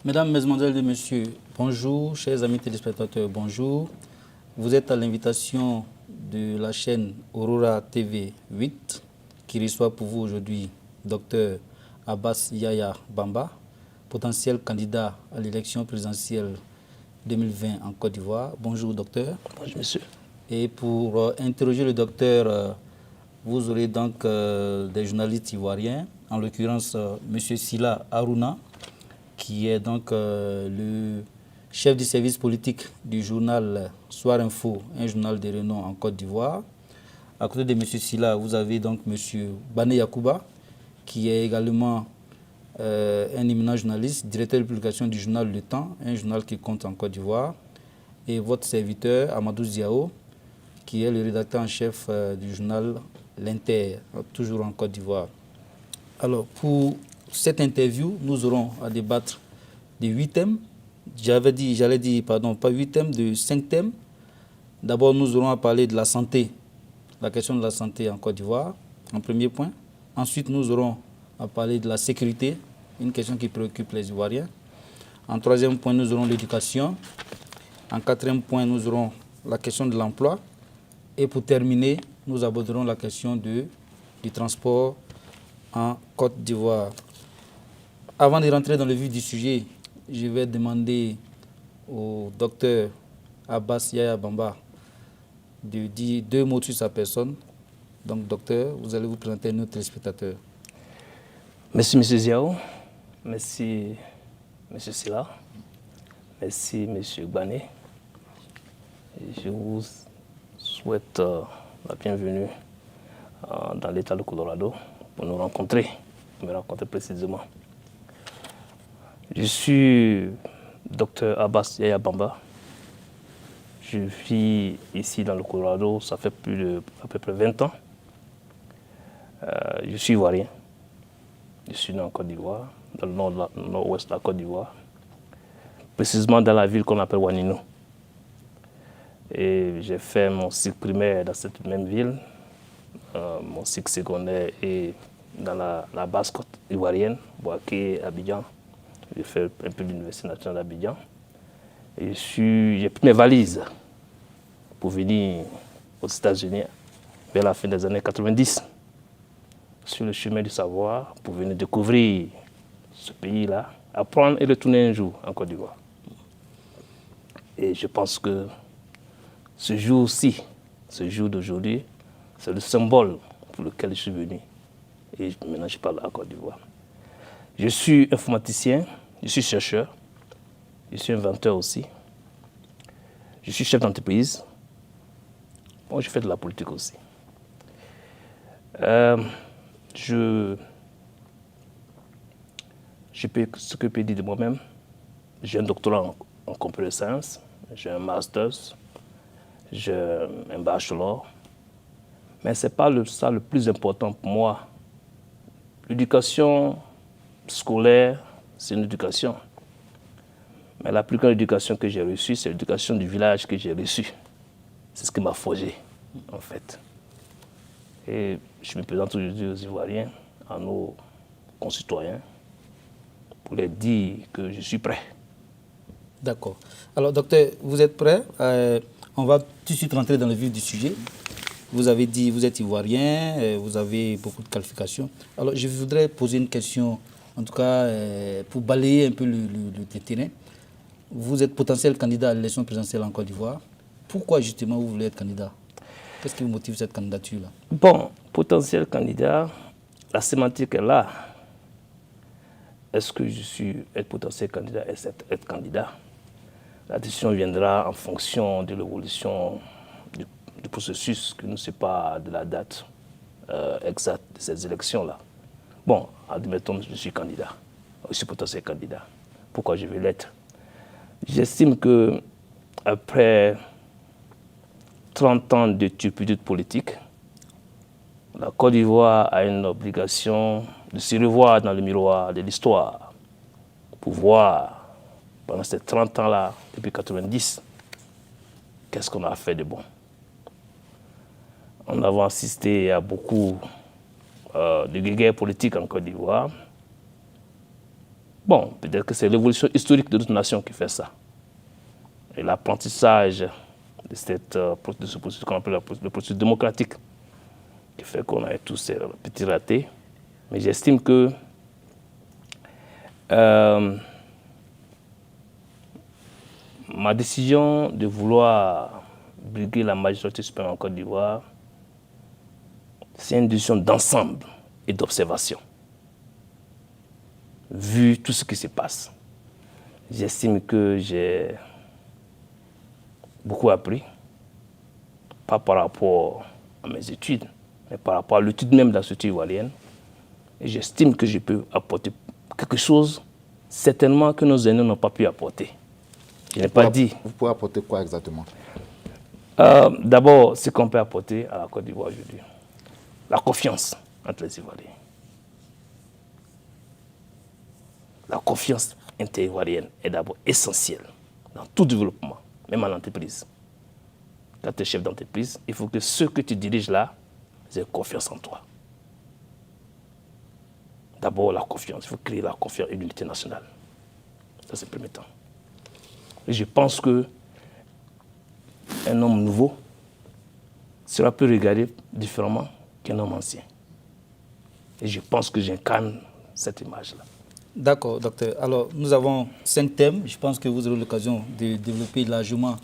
Mesdames, Mesdemoiselles et Messieurs, bonjour. Chers amis téléspectateurs, bonjour. Vous êtes à l'invitation de la chaîne Aurora TV 8 qui reçoit pour vous aujourd'hui Dr Abbas Yaya Bamba, potentiel candidat à l'élection présidentielle 2020 en Côte d'Ivoire. Bonjour docteur. Bonjour monsieur. Et pour interroger le docteur, vous aurez donc des journalistes ivoiriens, en l'occurrence monsieur Sila Harouna, qui est donc le chef du service politique du journal Soir Info, un journal de renom en Côte d'Ivoire. À côté de M. Sila, vous avez donc M. Bané Yakouba, qui est également un éminent journaliste, directeur de publication du journal Le Temps, un journal qui compte en Côte d'Ivoire. Et votre serviteur, Amadou Ziao, qui est le rédacteur en chef du journal L'Inter, toujours en Côte d'Ivoire. Alors, pour cette interview, nous aurons à débattre de 8 thèmes. J'allais dire, pas 8 thèmes, de 5 thèmes. D'abord, nous aurons à parler de la santé, la question de la santé en Côte d'Ivoire, en premier point. Ensuite, nous aurons à parler de la sécurité, une question qui préoccupe les Ivoiriens. En troisième point, nous aurons l'éducation. En quatrième point, nous aurons la question de l'emploi. Et pour terminer, nous aborderons la question du transport en Côte d'Ivoire. Avant de rentrer dans le vif du sujet, je vais demander au docteur Abbas Yaya Bamba de dire 2 mots sur sa personne. Donc, docteur, vous allez vous présenter à nos téléspectateurs. Merci, M. Ziao. Merci, M. Sila. Merci, M. Bané. Je vous souhaite la bienvenue dans l'État du Colorado pour nous rencontrer, me rencontrer précisément. Je suis Dr Abbas Yaya Bamba. Je vis ici dans le Colorado, ça fait à peu près 20 ans. Je suis ivoirien. Je suis né en Côte d'Ivoire, dans le nord-ouest de la Côte d'Ivoire, précisément dans la ville qu'on appelle Wanino. Et j'ai fait mon cycle primaire dans cette même ville, mon cycle secondaire est dans la basse côte ivoirienne, Boaké, Abidjan. J'ai fait un peu l'Université nationale d'Abidjan. Et j'ai pris mes valises pour venir aux États-Unis vers la fin des années 90, sur le chemin du savoir, pour venir découvrir ce pays-là, apprendre et retourner un jour en Côte d'Ivoire. Et je pense que ce jour-ci, ce jour d'aujourd'hui, c'est le symbole pour lequel je suis venu. Et maintenant, je parle en Côte d'Ivoire. Je suis informaticien, je suis chercheur, je suis inventeur aussi. Je suis chef d'entreprise. Bon, je fais de la politique aussi. Ce que je peux dire de moi-même, j'ai un doctorat en computer science, j'ai un master's, j'ai un bachelor. Mais ce n'est pas ça le plus important pour moi. L'éducation scolaire, c'est une éducation. Mais la plus grande éducation que j'ai reçue, c'est l'éducation du village que j'ai reçue. C'est ce qui m'a forgé, en fait. Et je me présente aujourd'hui aux Ivoiriens, à nos concitoyens, pour leur dire que je suis prêt. D'accord. Alors, docteur, vous êtes prêt? On va tout de suite rentrer dans le vif du sujet. Vous avez dit que vous êtes ivoirien, vous avez beaucoup de qualifications. Alors, je voudrais poser une question, en tout cas, pour balayer un peu le terrain. Vous êtes potentiel candidat à l'élection présidentielle en Côte d'Ivoire. Pourquoi justement vous voulez être candidat? Qu'est-ce qui vous motive cette candidature-là? Bon, potentiel candidat, la sémantique est là. Est-ce que je suis être potentiel candidat et être candidat? La décision viendra en fonction de l'évolution du processus qui ne sait pas de la date exacte de ces élections-là. Bon, admettons que je suis candidat, je suis potentiel candidat. Pourquoi je vais l'être? J'estime que après 30 ans de turpitude politique, la Côte d'Ivoire a une obligation de se revoir dans le miroir de l'histoire pour voir, pendant ces 30 ans-là, depuis 90, qu'est-ce qu'on a fait de bon. On a assisté à beaucoup de guerres politiques en Côte d'Ivoire. Bon, peut-être que c'est l'évolution historique de notre nation qui fait ça. Et l'apprentissage de ce processus qu'on appelle le processus démocratique qui fait qu'on a tous ces petits ratés. Mais j'estime que ma décision de vouloir briguer la magistrature suprême en Côte d'Ivoire, c'est une décision d'ensemble et d'observation. Vu tout ce qui se passe, j'estime que j'ai beaucoup appris, pas par rapport à mes études, mais par rapport à l'étude même de la société ivoirienne. Et j'estime que je peux apporter quelque chose, certainement, que nos aînés n'ont pas pu apporter. Je n'ai pas dit. Vous pouvez apporter quoi exactement? D'abord, ce qu'on peut apporter à la Côte d'Ivoire aujourd'hui, la confiance entre les Ivoiriens. La confiance inter-ivoirienne est d'abord essentielle dans tout développement, même en entreprise. Quand tu es chef d'entreprise, il faut que ceux que tu diriges là aient confiance en toi. D'abord, la confiance. Il faut créer la confiance et l'unité nationale. Ça, c'est le premier temps. Et je pense qu'un homme nouveau sera peu regardé différemment qu'un homme ancien. Et je pense que j'incarne cette image-là. D'accord, docteur. Alors, nous avons 5 thèmes. Je pense que vous aurez l'occasion de développer largement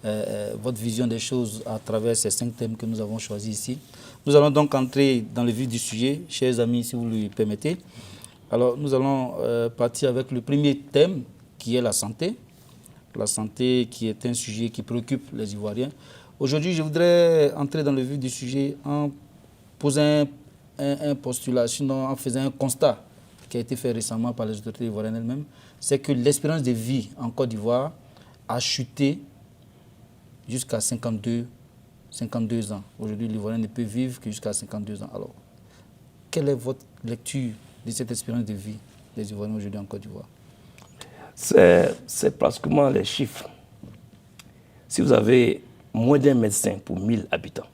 votre vision des choses à travers ces 5 thèmes que nous avons choisis ici. Nous allons donc entrer dans le vif du sujet, chers amis, si vous le permettez. Alors, nous allons partir avec le premier thème, qui est la santé. La santé qui est un sujet qui préoccupe les Ivoiriens. Aujourd'hui, je voudrais entrer dans le vif du sujet en posant un postulat, sinon en faisant un constat qui a été fait récemment par les autorités ivoiriennes elles-mêmes, c'est que l'espérance de vie en Côte d'Ivoire a chuté jusqu'à 52 ans. Aujourd'hui, l'Ivoirien ne peut vivre que jusqu'à 52 ans. Alors, quelle est votre lecture de cette espérance de vie des Ivoiriens aujourd'hui en Côte d'Ivoire? C'est pratiquement les chiffres. Si vous avez moins d'un médecin pour 1000 habitants,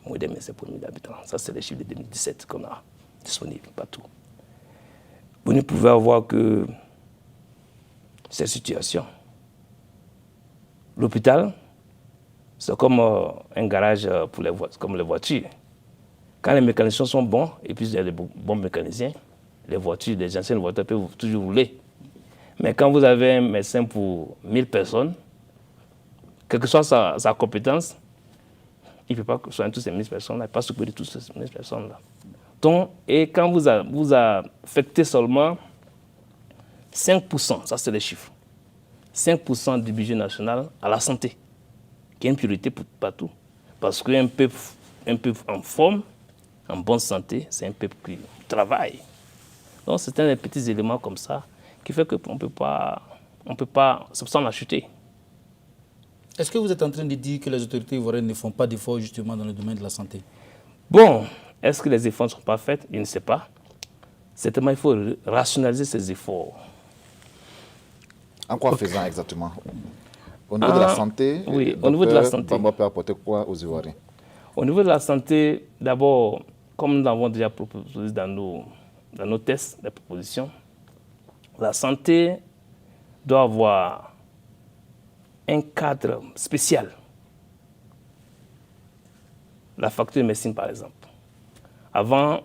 moins d'un médecin pour 1000 habitants, ça c'est les chiffres de 2017 qu'on a disponibles partout. Vous ne pouvez avoir que cette situation. L'hôpital, c'est comme un garage pour les voitures, comme les voitures. Quand les mécaniciens sont bons, et puis il y a des bons mécaniciens, les voitures, les anciennes voitures peuvent toujours rouler. Mais quand vous avez un médecin pour 1000 personnes, quelle que soit sa compétence, il ne peut pas soigner toutes ces 1000 personnes-là, il ne peut pas s'occuper de toutes ces 1000 personnes-là. Donc, et quand vous affectez seulement 5%, ça c'est les chiffres, 5% du budget national à la santé, qui est une priorité pour partout. Parce qu'un peuple en forme, en bonne santé, c'est un peuple qui travaille. Donc, c'est un des petits éléments comme ça qui fait qu'on ne peut pas, c'est pour ça qu'on a chuté. Est-ce que vous êtes en train de dire que les autorités ivoiriennes ne font pas d'efforts justement dans le domaine de la santé? Bon, est-ce que les efforts ne sont pas faits? Je ne sais pas. Certainement, il faut rationaliser ces efforts. En quoi faisant exactement? Au niveau de la santé, oui, au niveau de la santé. On peut apporter quoi aux Ivoiriens? Au niveau de la santé, d'abord, comme nous l'avons déjà proposé dans nos tests, les propositions, la santé doit avoir un cadre spécial. La faculté de médecine, par exemple. Avant,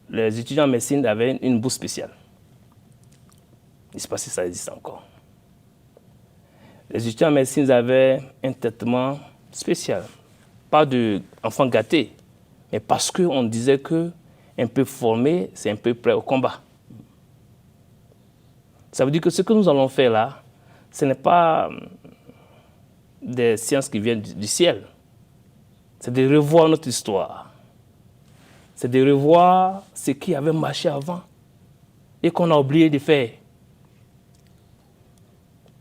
les étudiants en médecine avaient une bourse spéciale. Je ne sais pas si ça existe encore. Les étudiants en médecine avaient un traitement spécial. Pas d'enfants gâtés, mais parce qu'on disait qu'un peu formé, c'est un peu prêt au combat. Ça veut dire que ce que nous allons faire là, ce n'est pas des sciences qui viennent du ciel. C'est de revoir notre histoire. C'est de revoir ce qui avait marché avant et qu'on a oublié de faire.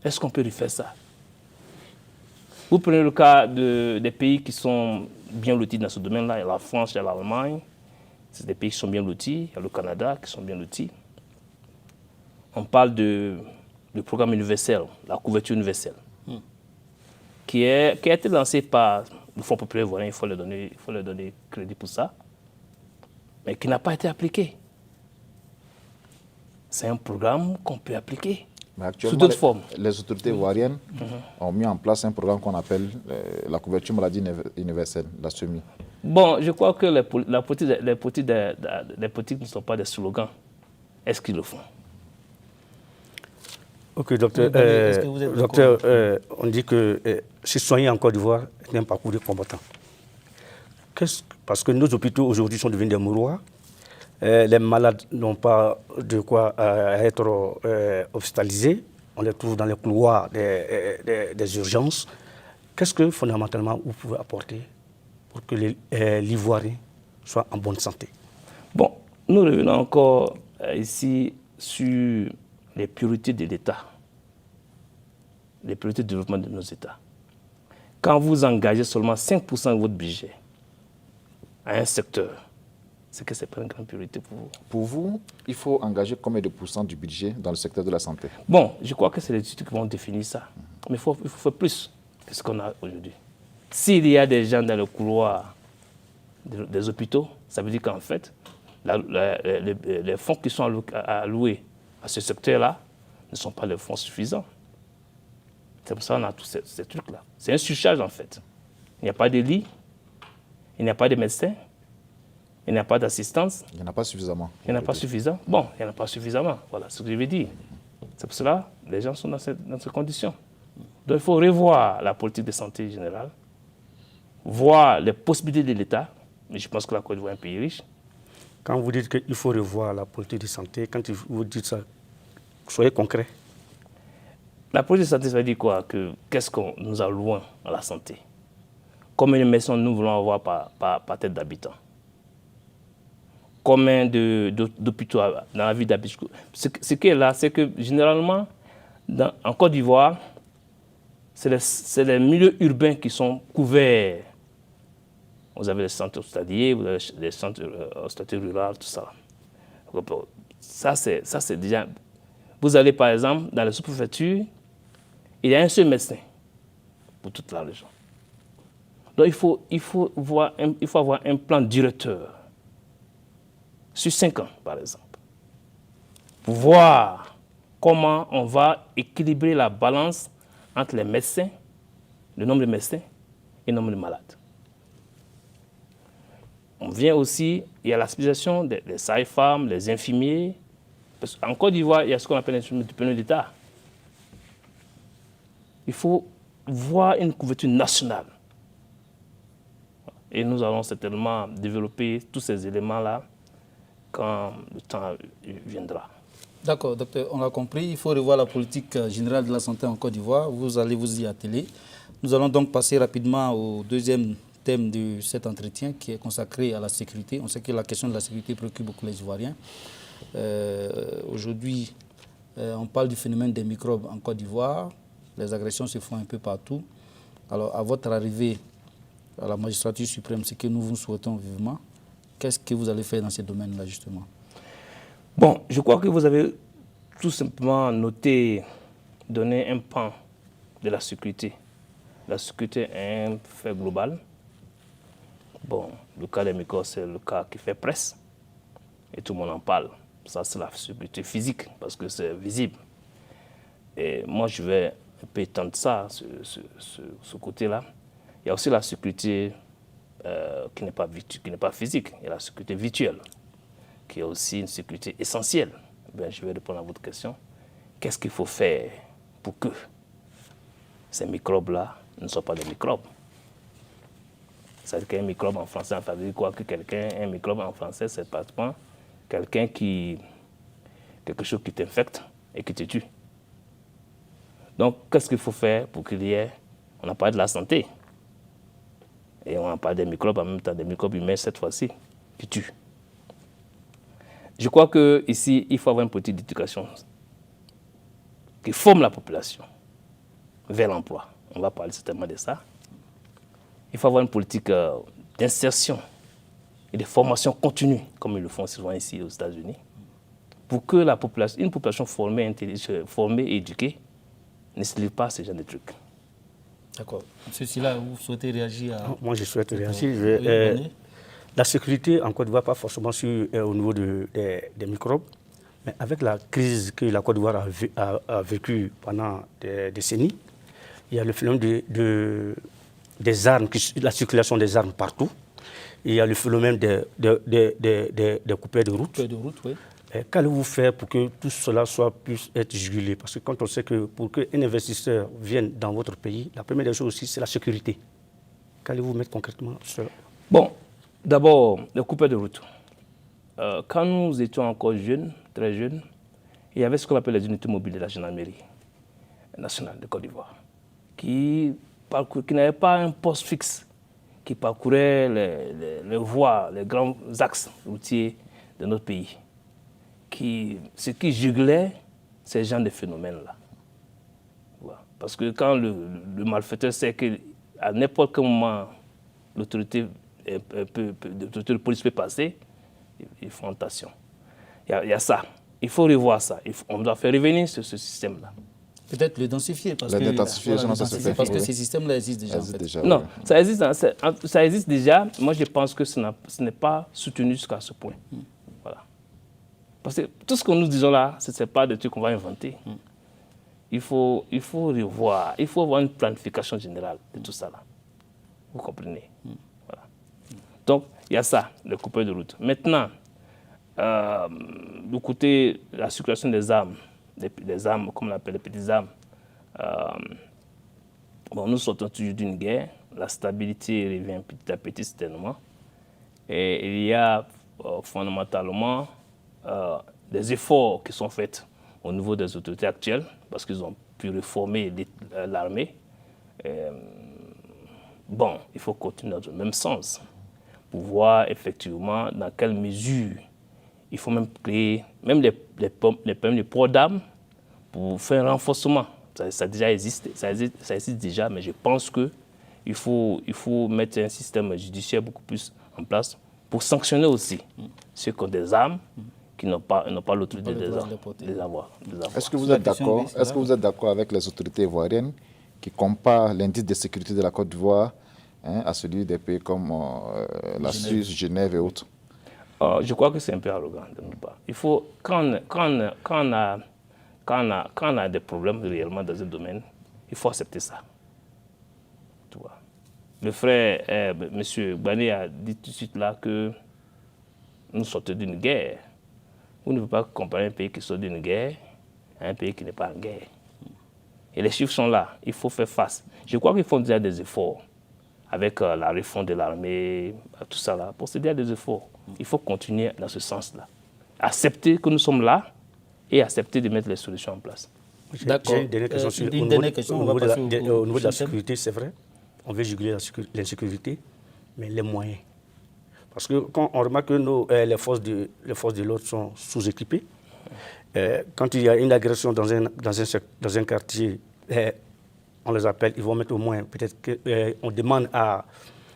Est-ce qu'on peut refaire ça? Vous prenez le cas des pays qui sont bien lotis dans ce domaine-là. Il y a la France, il y a l'Allemagne. C'est des pays qui sont bien lotis. Il y a le Canada qui sont bien lotis. On parle du programme universel, la couverture universelle, qui a été lancé par le Fonds populaire ivoirien, il faut leur donner crédit pour ça, mais qui n'a pas été appliqué. c'est un programme qu'on peut appliquer Mais sous actuellement, d'autres formes. les autorités ivoiriennes ont mis en place un programme qu'on appelle la couverture maladie universelle, la SEMI. Bon, je crois que les politiques ne sont pas des slogans. Est-ce qu'ils le font? Ok, docteur. Est-ce que vous êtes Docteur, on dit que se soigner en Côte d'Ivoire est un parcours de combattant. Parce que nos hôpitaux aujourd'hui sont devenus des mouroirs. Les malades n'ont pas de quoi être hospitalisés. On les trouve dans les couloirs des urgences. Qu'est-ce que fondamentalement vous pouvez apporter pour que l'Ivoirien soit en bonne santé? Bon, nous revenons encore ici sur les priorités de l'État, les priorités de développement de nos États. Quand vous engagez seulement 5% de votre budget à un secteur, c'est que ce n'est pas une grande priorité pour vous. Pour vous, il faut engager combien de pourcents du budget dans le secteur de la santé? Bon, je crois que c'est les études qui vont définir ça. Mais il faut faire plus que ce qu'on a aujourd'hui. S'il y a des gens dans le couloir des hôpitaux, ça veut dire qu'en fait, les fonds qui sont alloués à ce secteur-là ne sont pas les fonds suffisants. C'est pour ça qu'on a tous ces trucs-là. C'est un surcharge en fait. Il n'y a pas de lit, il n'y a pas de médecins, il n'y a pas d'assistance. Il n'y en a pas suffisamment. Il n'y en a pas suffisamment. Bon, il n'y en a pas suffisamment. Voilà ce que je veux dire. C'est pour cela que les gens sont dans ces conditions. Donc il faut revoir la politique de santé générale, voir les possibilités de l'État. Mais je pense que la Côte d'Ivoire est un pays riche. Quand vous dites qu'il faut revoir la politique de santé, quand vous dites ça, soyez concret. La politique de santé, ça veut dire quoi? Qu'est-ce que nous allouons à la santé? Combien de médecins nous voulons avoir par tête d'habitant? Combien d'hôpitaux dans la ville d'habitant? Ce qui est là, c'est que généralement, en Côte d'Ivoire, c'est les milieux urbains qui sont couverts. Vous avez les centres hospitaliers, vous avez les centres hospitaliers ruraux, tout ça. Ça, c'est déjà... Vous allez par exemple dans les sous-préfectures, il y a un seul médecin pour toute la région. Donc il faut avoir un plan directeur sur 5 ans, par exemple, pour voir comment on va équilibrer la balance entre les médecins, le nombre de médecins et le nombre de malades. On vient aussi, il y a la spécialisation des sages-femmes, les infirmiers. Parce qu'en Côte d'Ivoire, il y a ce qu'on appelle un diplôme d'État. Il faut voir une couverture nationale. Et nous allons certainement développer tous ces éléments-là quand le temps viendra. D'accord, docteur, on l'a compris. Il faut revoir la politique générale de la santé en Côte d'Ivoire. Vous allez vous y atteler. Nous allons donc passer rapidement au deuxième thème de cet entretien qui est consacré à la sécurité. On sait que la question de la sécurité préoccupe beaucoup les Ivoiriens. Aujourd'hui, on parle du phénomène des microbes en Côte d'Ivoire. Les agressions se font un peu partout. Alors, à votre arrivée à la magistrature suprême, ce que nous vous souhaitons vivement, qu'est-ce que vous allez faire dans ces domaines-là, justement? Bon, je crois que vous avez tout simplement noté, donné un pan de la sécurité. La sécurité est un fait global. Bon, le cas des microbes, c'est le cas qui fait presse. Et tout le monde en parle. Ça, c'est la sécurité physique, parce que c'est visible. Et moi, je vais un peu étendre ça, ce côté-là. Il y a aussi la sécurité qui n'est pas physique. Il y a la sécurité virtuelle, qui est aussi une sécurité essentielle. Bien, je vais répondre à votre question. Qu'est-ce qu'il faut faire pour que ces microbes-là ne soient pas des microbes? C'est-à-dire qu'un microbe en français, ça veut dire quoi? Un microbe en français, c'est pratiquement quelque chose qui t'infecte et qui te tue. Donc, qu'est-ce qu'il faut faire pour qu'il y ait... On a parlé de la santé. Et on a parlé des microbes en même temps, des microbes humains cette fois-ci, qui tuent. Je crois qu'ici, il faut avoir une politique d'éducation qui forme la population vers l'emploi. On va parler certainement de ça. Il faut avoir une politique d'insertion et de formation continue, comme ils le font souvent ici aux États-Unis, pour que une population formée et éduquée ne se livre pas à ce genre de trucs. D'accord. Monsieur Silla, vous souhaitez réagir à... Moi, je souhaite réagir. La sécurité en Côte d'Ivoire, pas forcément au niveau des microbes. Mais avec la crise que la Côte d'Ivoire a vécue pendant des décennies, il y a le phénomène des armes, la circulation des armes partout. Il y a le phénomène des coupeurs de route. Oui. Qu'allez-vous faire pour que tout cela puisse être jugulé? Parce que quand on sait que pour qu'un investisseur vienne dans votre pays, la première des choses aussi, c'est la sécurité. Qu'allez-vous mettre concrètement sur cela? Bon, d'abord, les coupeurs de route. Quand nous étions encore jeunes, très jeunes, il y avait ce qu'on appelle les unités mobiles de la gendarmerie nationale de Côte d'Ivoire, qui n'avaient pas un poste fixe, qui parcouraient les voies, les grands axes routiers de notre pays. Ce qui juglait ces genres de phénomènes-là. Voilà. Parce que quand le malfaiteur sait qu'à n'importe quel moment, l'autorité de police peut passer, ils font attention. Il y a ça. Il faut revoir ça. On doit faire revenir ce système-là. Peut-être le densifier, parce que ces systèmes-là existent déjà. Non, ça existe déjà. Moi, je pense que ce n'est pas soutenu jusqu'à ce point. Voilà. Parce que tout ce que nous disons là, ce n'est pas des trucs qu'on va inventer. Il faut revoir, il faut avoir une planification générale de tout ça là. Vous comprenez? Voilà. Donc, il y a ça, le coupeur de route. Maintenant, du côté de la circulation des armes, des armes, comme on appelle les petites armes, nous sortons toujours d'une guerre, la stabilité revient petit à petit certainement, et il y a fondamentalement des efforts qui sont faits au niveau des autorités actuelles, parce qu'ils ont pu réformer l'armée. Il faut continuer dans le même sens, pour voir effectivement dans quelle mesure il faut même créer, même les ports d'armes, pour faire un renforcement. Ça existe déjà, mais je pense qu'il faut mettre un système judiciaire beaucoup plus en place pour sanctionner aussi ceux qui ont des armes, qui n'ont pas l'autorité de les avoir. Est-ce que vous êtes d'accord avec les autorités ivoiriennes qui comparent l'indice de sécurité de la Côte d'Ivoire à celui des pays comme la Suisse, Genève et autres? Je crois que c'est un peu arrogant de notre part. Il faut, quand on a des problèmes réellement dans un domaine, il faut accepter ça. Tu vois. Le frère, M. Gbani a dit tout de suite là que nous sortons d'une guerre. Vous ne pouvez pas comparer un pays qui sort d'une guerre à un pays qui n'est pas en guerre. Et les chiffres sont là, il faut faire face. Je crois qu'ils font déjà des efforts avec la réforme de l'armée, tout ça là, pour se dire des efforts. Il faut continuer dans ce sens-là. Accepter que nous sommes là et accepter de mettre les solutions en place. D'accord. J'ai une dernière question sur au niveau de la sécurité, c'est vrai. On veut juguler l'insécurité, mais les moyens. Parce que quand on remarque que les forces de l'ordre sont sous-équipées, quand il y a une agression dans un quartier, on les appelle, ils vont mettre au moins, peut-être qu'on demande à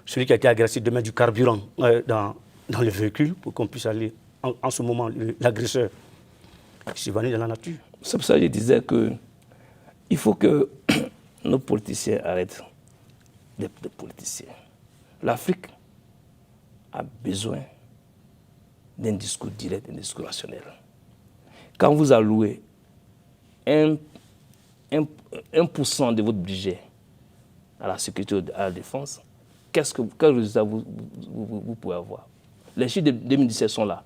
celui qui a été agressé de mettre du carburant dans le véhicule pour qu'on puisse aller, en ce moment, l'agresseur s'évanouit dans la nature. C'est pour ça que je disais qu'il faut que nos politiciens arrêtent d'être des politiciens. L'Afrique a besoin d'un discours direct, d'un discours rationnel. Quand vous allouez 1% de votre budget à la sécurité et à la défense, quel résultat vous pouvez avoir? Les chiffres de 2017 sont là.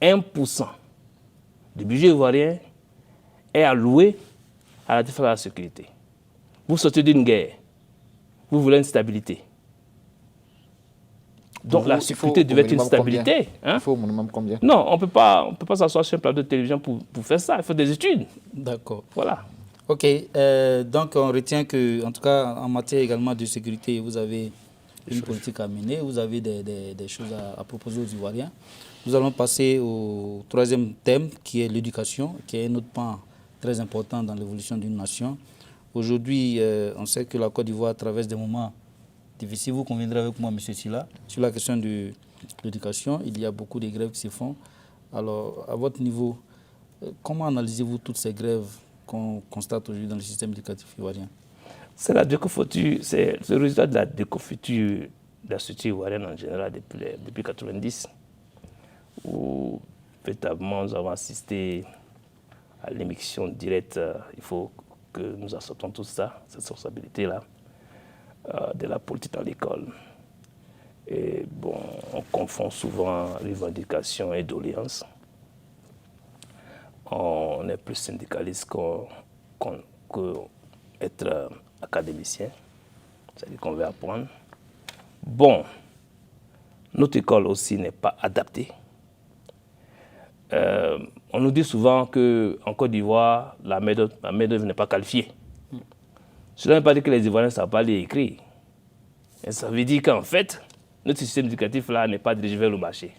1% du budget ivoirien est alloué à la défense et à la sécurité. Vous sortez d'une guerre, vous voulez une stabilité. Donc la sécurité devait être une stabilité. Il faut au minimum combien? Non, on ne peut pas s'asseoir sur un plateau de télévision pour faire ça. Il faut des études. D'accord. Voilà. Ok. Donc on retient que, en tout cas, en matière également de sécurité, vous avez une politique à mener, vous avez des choses à proposer aux Ivoiriens. Nous allons passer au troisième thème, qui est l'éducation, qui est un autre pan très important dans l'évolution d'une nation. Aujourd'hui, on sait que la Côte d'Ivoire traverse des moments difficiles. Vous conviendrez avec moi, M. Silla, sur la question de l'éducation. Il y a beaucoup de grèves qui se font. Alors, à votre niveau, comment analysez-vous toutes ces grèves qu'on constate aujourd'hui dans le système éducatif ivoirien? C'est la déconfiture, c'est le résultat de la déconfiture de la société ivoirienne en général depuis 1990, où véritablement, nous avons assisté à l'émission directe. Il faut que nous acceptons tout ça, cette responsabilité-là, de la politique dans l'école. Et bon, on confond souvent revendication et doléances. On est plus syndicaliste qu'être académicien. C'est-à-dire qu'on veut apprendre. Bon, notre école aussi n'est pas adaptée. On nous dit souvent qu'en Côte d'Ivoire, la main-d'œuvre n'est pas qualifiée. Cela ne veut pas dire que les Ivoiriens ne savent pas lire et écrire. Et ça veut dire qu'en fait, notre système éducatif là n'est pas dirigé vers le marché.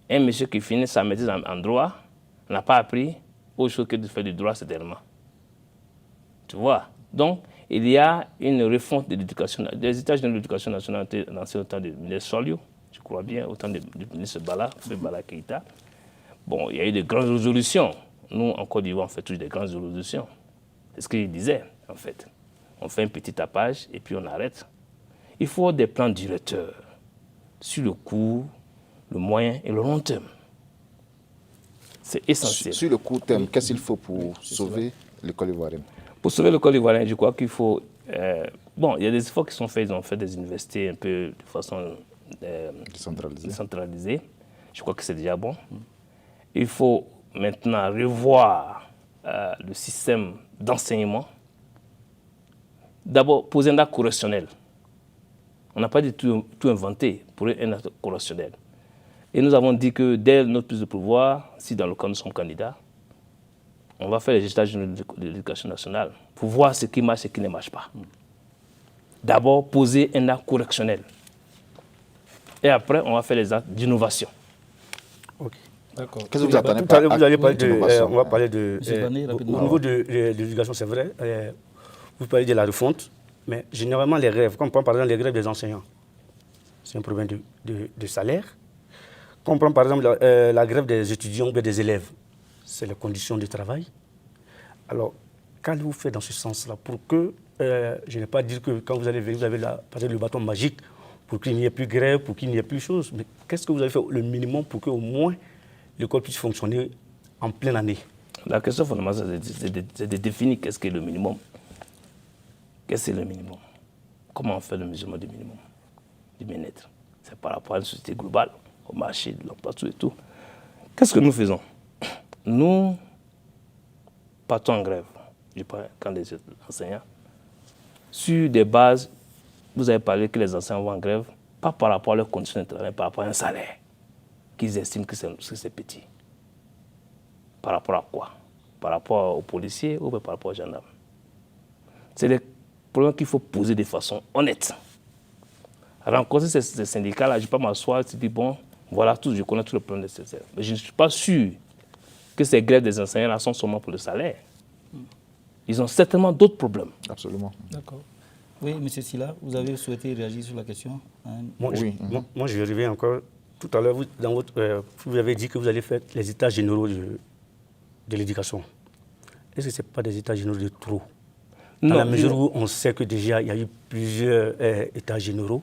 Un monsieur qui finit sa maîtrise en droit n'a pas appris autre chose que de faire du droit certainement. Tu vois? Donc, il y a une refonte de l'éducation. Les états généraux de l'éducation nationale ont été lancés au temps du ministre Soliou, je crois bien, au temps du ministre Bala Keïta. Bon, il y a eu de grandes résolutions. Nous, en Côte d'Ivoire, on fait toujours des grandes résolutions. C'est ce qu'il disait, en fait. On fait un petit tapage et puis on arrête. Il faut des plans directeurs sur le court, le moyen et le long terme. C'est essentiel. Sur le court terme, qu'est-ce qu'il faut pour sauver l'école ivoirienne? Pour sauver l'école ivoirienne, je crois qu'il faut... bon, il y a des efforts qui sont faits. Ils ont fait des universités un peu de façon décentralisée. Je crois que c'est déjà bon. Il faut maintenant revoir le système d'enseignement. D'abord, poser un acte correctionnel. On n'a pas du tout inventé pour un acte correctionnel. Et nous avons dit que dès notre prise de pouvoir, si dans le cas nous sommes candidats, on va faire les résultats de l'éducation nationale pour voir ce qui marche et ce qui ne marche pas. D'abord, poser un acte correctionnel. Et après, on va faire les actes d'innovation. Ok. D'accord. Qu'est-ce que vous attendez par vous allez parler on va parler au niveau de l'éducation, c'est vrai. Vous parlez de la refonte, mais généralement les grèves, comme on prend par exemple les grèves des enseignants, c'est un problème de salaire. Quand on prend par exemple la grève des étudiants ou des élèves, c'est les conditions de travail. Alors, qu'allez-vous faire dans ce sens-là pour que, je n'ai pas dit que quand vous allez venir, vous avez peut-être le bâton magique pour qu'il n'y ait plus grève, pour qu'il n'y ait plus de choses, mais qu'est-ce que vous allez faire le minimum pour qu'au moins l'école puisse fonctionner en pleine année? La question fondamentale, c'est de définir qu'est-ce qu'est le minimum. Qu'est-ce que c'est le minimum? Comment on fait le mesurement du minimum, du bien-être? C'est par rapport à une société globale, au marché, de l'emploi, tout et tout. Qu'est-ce que nous faisons? Nous partons en grève, je parle quand des enseignants, sur des bases, vous avez parlé que les enseignants vont en grève, pas par rapport à leurs conditions de travail, mais par rapport à un salaire qu'ils estiment que c'est petit. Par rapport à quoi? Par rapport aux policiers ou par rapport aux gendarmes? C'est des problèmes qu'il faut poser de façon honnête. Rencontrer ces syndicats-là, je ne peux pas m'asseoir et dire, bon, voilà tout, je connais tout le plan nécessaire. Mais je ne suis pas sûr que ces grèves des enseignants-là sont seulement pour le salaire. Ils ont certainement d'autres problèmes. Absolument. D'accord. Oui, M. Silla, vous avez souhaité réagir sur la question? Moi, je reviens encore. Tout à l'heure, vous avez dit que vous allez faire les états généraux de l'éducation. Est-ce que ce n'est pas des états généraux de trop? Dans la mesure où on sait que déjà, il y a eu plusieurs états généraux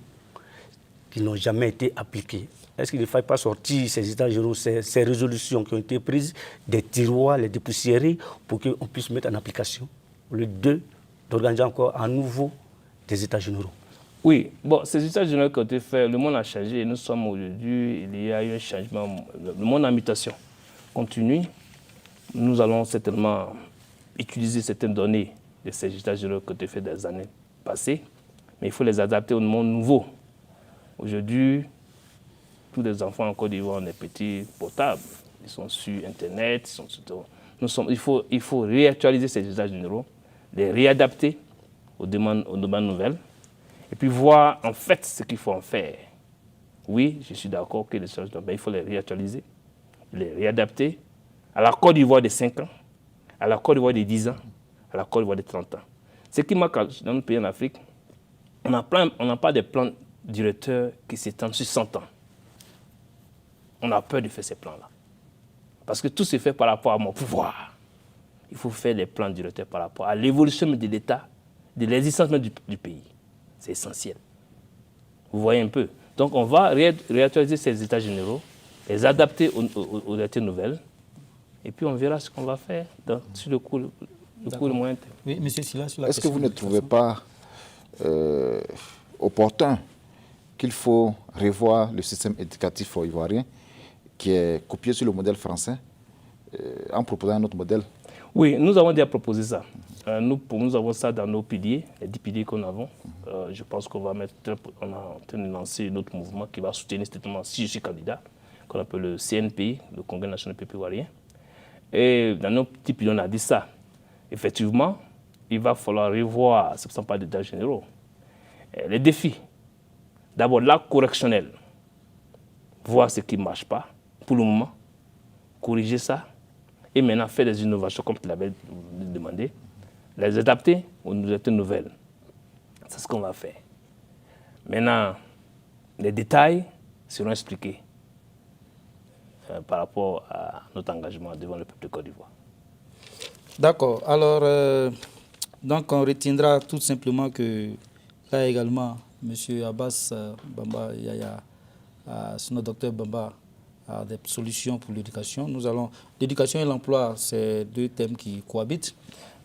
qui n'ont jamais été appliqués. Est-ce qu'il ne faille pas sortir ces états généraux, ces résolutions qui ont été prises, des tiroirs, les dépoussiérer, pour qu'on puisse mettre en application, au lieu d'organiser encore à nouveau des états généraux? Oui, bon, ces états généraux qui ont été faits, le monde a changé. Nous sommes aujourd'hui, il y a eu un changement. Le monde en mutation continue. Nous allons certainement utiliser certaines données de ces états généraux qui ont été faits des années passées, mais il faut les adapter au monde nouveau. Aujourd'hui, tous les enfants en Côte d'Ivoire ont des petits portables. Ils sont sur Internet. Il faut réactualiser ces états généraux, les réadapter aux demandes nouvelles, et puis voir en fait ce qu'il faut en faire. Oui, je suis d'accord que les choses, il faut les réactualiser, les réadapter à la Côte d'Ivoire de 5 ans, à la Côte d'Ivoire de 10 ans, à la Côte d'Ivoire de 30 ans. Ce qui manque dans notre pays en Afrique, on n'a pas de plans directeurs qui s'étendent sur 100 ans. On a peur de faire ces plans-là. Parce que tout se fait par rapport à mon pouvoir. Il faut faire des plans directeurs par rapport à l'évolution de l'État, de l'existence même du pays. C'est essentiel. Vous voyez un peu. Donc on va réactualiser ces états généraux les adapter aux réalités nouvelles, et puis on verra ce qu'on va faire sur le court et moyen terme. Oui, M. Sylla, sur la Est-ce que question vous ne de trouvez pas opportun qu'il faut revoir le système éducatif ivoirien qui est copié sur le modèle français en proposant un autre modèle? Oui, nous avons déjà proposé ça. Nous avons ça dans nos piliers, les 10 piliers que nous avons. Je pense qu'on va mettre, on est en train de lancer un autre mouvement qui va soutenir strictement, si je suis candidat, qu'on appelle le CNPI, le Congrès national du peuple ivoirien. Et dans nos petits piliers, on a dit ça. Effectivement, il va falloir revoir, ce ne sont pas des états généraux, les défis. D'abord, l'acte correctionnel, voir ce qui ne marche pas, pour le moment, corriger ça, et maintenant faire des innovations, comme tu l'avais demandé, les adapter aux réalités nouvelles. C'est ce qu'on va faire. Maintenant, les détails seront expliqués par rapport à notre engagement devant le peuple de Côte d'Ivoire. D'accord. Alors, donc on retiendra tout simplement que là également, M. Abbas Bamba Yaya, sinon Dr Bamba, a des solutions pour l'éducation. L'éducation et l'emploi, c'est deux thèmes qui cohabitent.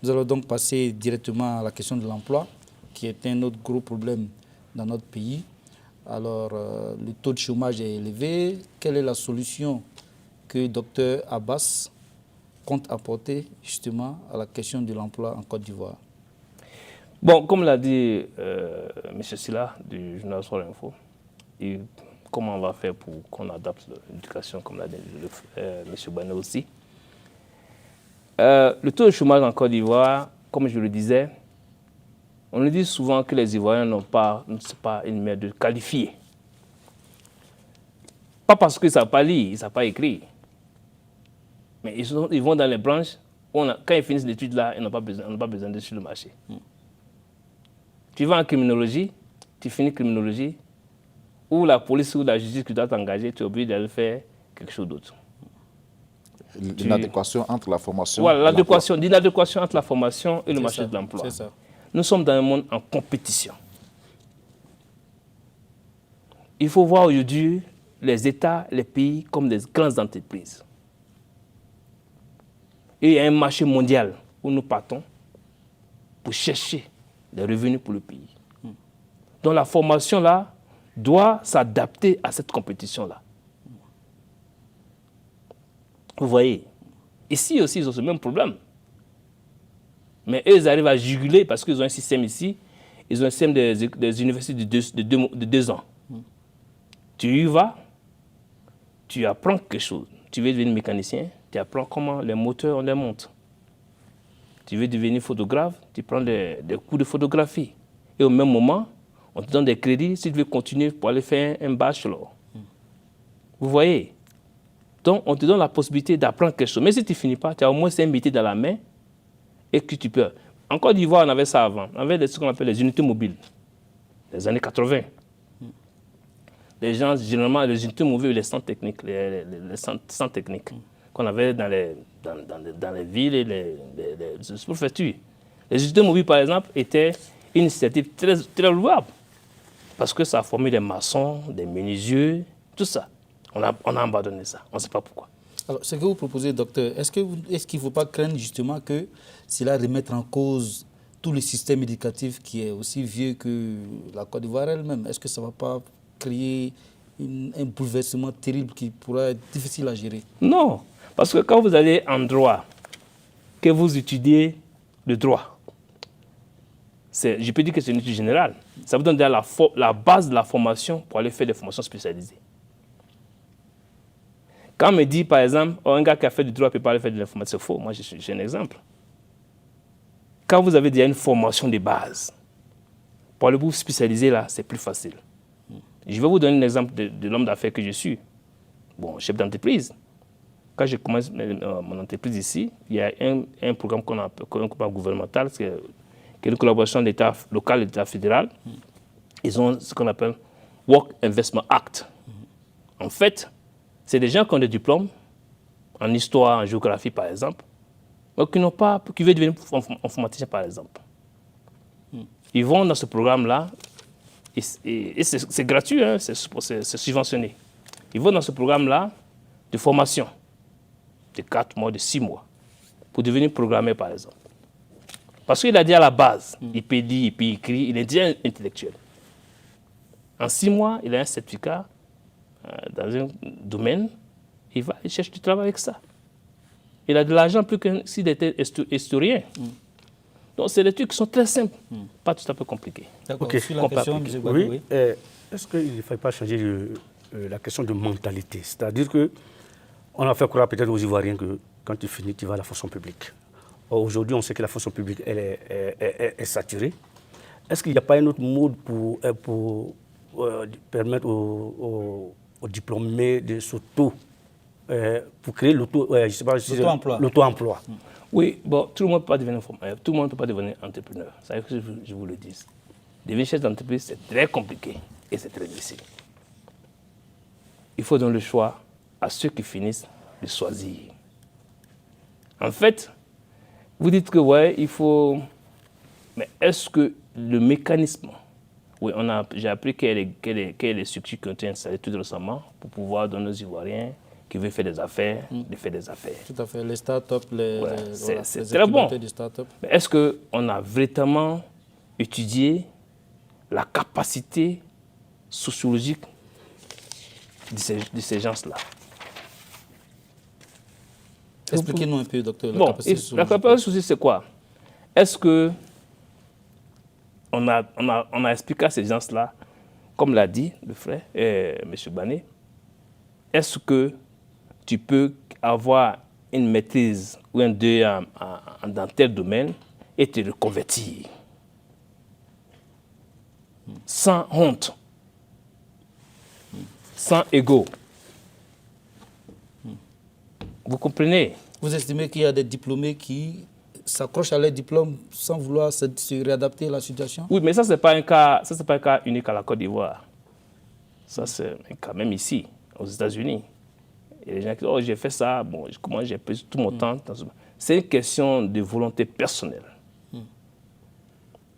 Nous allons donc passer directement à la question de l'emploi, qui est un autre gros problème dans notre pays. Alors, le taux de chômage est élevé. Quelle est la solution que Dr Abbas compte apporter justement à la question de l'emploi en Côte d'Ivoire? Bon, comme l'a dit M. Sylla du journal Soir Info, et comment on va faire pour qu'on adapte l'éducation, comme l'a dit M. Bané aussi. Le taux de chômage en Côte d'Ivoire, comme je le disais, on nous dit souvent que les Ivoiriens ne sont pas une manière de qualifier. Pas parce qu'ils ne savent pas lire, ils ne savent pas écrire. Mais ils vont dans les branches, quand ils finissent l'étude là, ils n'ont pas besoin d'être sur le marché. Tu vas en criminologie, tu finis criminologie, ou la police ou la justice qui doit t'engager, tu es obligé d'aller faire quelque chose d'autre. L'inadéquation entre la formation et l'inadéquation entre la formation et le marché de l'emploi. C'est ça. Nous sommes dans un monde en compétition. Il faut voir aujourd'hui les États, les pays comme des grandes entreprises. Et il y a un marché mondial où nous partons pour chercher des revenus pour le pays. Donc la formation là doit s'adapter à cette compétition-là. Vous voyez, ici aussi, ils ont ce même problème. Mais eux, ils arrivent à juguler parce qu'ils ont un système ici. Ils ont un système des universités de 2 ans. Tu y vas, tu apprends quelque chose. Tu veux devenir mécanicien, tu apprends comment les moteurs, on les monte. Tu veux devenir photographe, tu prends des cours de photographie. Et au même moment, on te donne des crédits si tu veux continuer pour aller faire un bachelor. Vous voyez? Donc, on te donne la possibilité d'apprendre quelque chose. Mais si tu ne finis pas, tu as au moins un métier dans la main et que tu peux. En Côte d'Ivoire, on avait ça avant. On avait ce qu'on appelle les unités mobiles, les années 80. Les gens, généralement, les unités mobiles, les centres techniques, les centres techniques qu'on avait dans les villes et les préfectures. Les unités mobiles, par exemple, étaient une initiative très, très louable parce que ça a formé des maçons, des menuisiers, tout ça. On a abandonné ça. On ne sait pas pourquoi. Alors, ce que vous proposez, docteur, est-ce qu'il ne faut pas craindre justement que cela remette en cause tout le système éducatif qui est aussi vieux que la Côte d'Ivoire elle-même? Est-ce que ça ne va pas créer un bouleversement terrible qui pourra être difficile à gérer? Non, parce que quand vous allez en droit, que vous étudiez le droit, je peux dire que c'est une étude générale. Ça vous donne déjà la base de la formation pour aller faire des formations spécialisées. Quand on me dit, par exemple, un gars qui a fait du droit ne peut pas aller faire de l'informatique, c'est faux. Moi, j'ai un exemple. Quand vous avez déjà une formation de base, pour aller vous spécialiser là, c'est plus facile. Je vais vous donner un exemple de l'homme d'affaires que je suis. Bon, chef d'entreprise. Quand j'ai commencé mon entreprise ici, il y a un programme qu'on appelle un programme gouvernemental, qui est une collaboration de l'État local et de l'État fédéral. Ils ont ce qu'on appelle Work Investment Act. En fait, c'est des gens qui ont des diplômes en histoire, en géographie par exemple, mais qui veulent devenir informaticiens par exemple. Ils vont dans ce programme-là, et c'est gratuit, hein, c'est subventionné. Ils vont dans ce programme-là, de formation de 4 mois, de 6 mois, pour devenir programmeur, par exemple. Parce qu'il a dit à la base, il peut lire, il peut écrire, il est déjà intellectuel. En 6 mois, il a un certificat dans un domaine, il cherche du travail avec ça. Il a de l'argent plus que s'il était historien. Donc, c'est des trucs qui sont très simples, pas tout à fait compliqués. D'accord, sur la question, M. Gbagbo, oui. Est-ce qu'il ne faille pas changer la question de mentalité? C'est-à-dire qu'on a fait croire peut-être aux Ivoiriens que quand tu finis, tu vas à la fonction publique. Aujourd'hui, on sait que la fonction publique elle est saturée. Est-ce qu'il n'y a pas un autre mode pour permettre aux diplômés de s'auto, pour créer l'auto-emploi? Oui, bon, tout le monde ne peut pas devenir tout le monde ne peut pas devenir entrepreneur. Ça veut dire que je vous le dis. Devenir chef d'entreprise, c'est très compliqué et c'est très difficile. Il faut donner le choix à ceux qui finissent de choisir. En fait, vous dites que ouais, il faut. Mais est-ce que le mécanisme, oui, j'ai appris quelles sont les structures qui ont été installées tout récemment pour pouvoir donner aux Ivoiriens qui veulent faire des affaires, de faire des affaires. Tout à fait, les start-up, les très bon. Des start-up. Mais est-ce qu'on a véritablement étudié la capacité sociologique de ces gens-là? Expliquez-nous un peu, docteur. La capacité sociologique, c'est quoi? Est-ce que on a expliqué à ces gens-là, comme l'a dit le frère, M. Bané, est-ce que tu peux avoir une maîtrise ou un DEA dans tel domaine et te reconvertir sans honte, sans ego? Vous comprenez? Vous estimez qu'il y a des diplômés qui s'accrochent à leur diplôme sans vouloir se réadapter à la situation? Oui, mais ça, ce n'est pas un cas unique à la Côte d'Ivoire. Ça, c'est un cas même ici, aux États-Unis. Il y a des gens qui disent, oh, j'ai fait ça, bon, comment j'ai pris tout mon temps. C'est une question de volonté personnelle.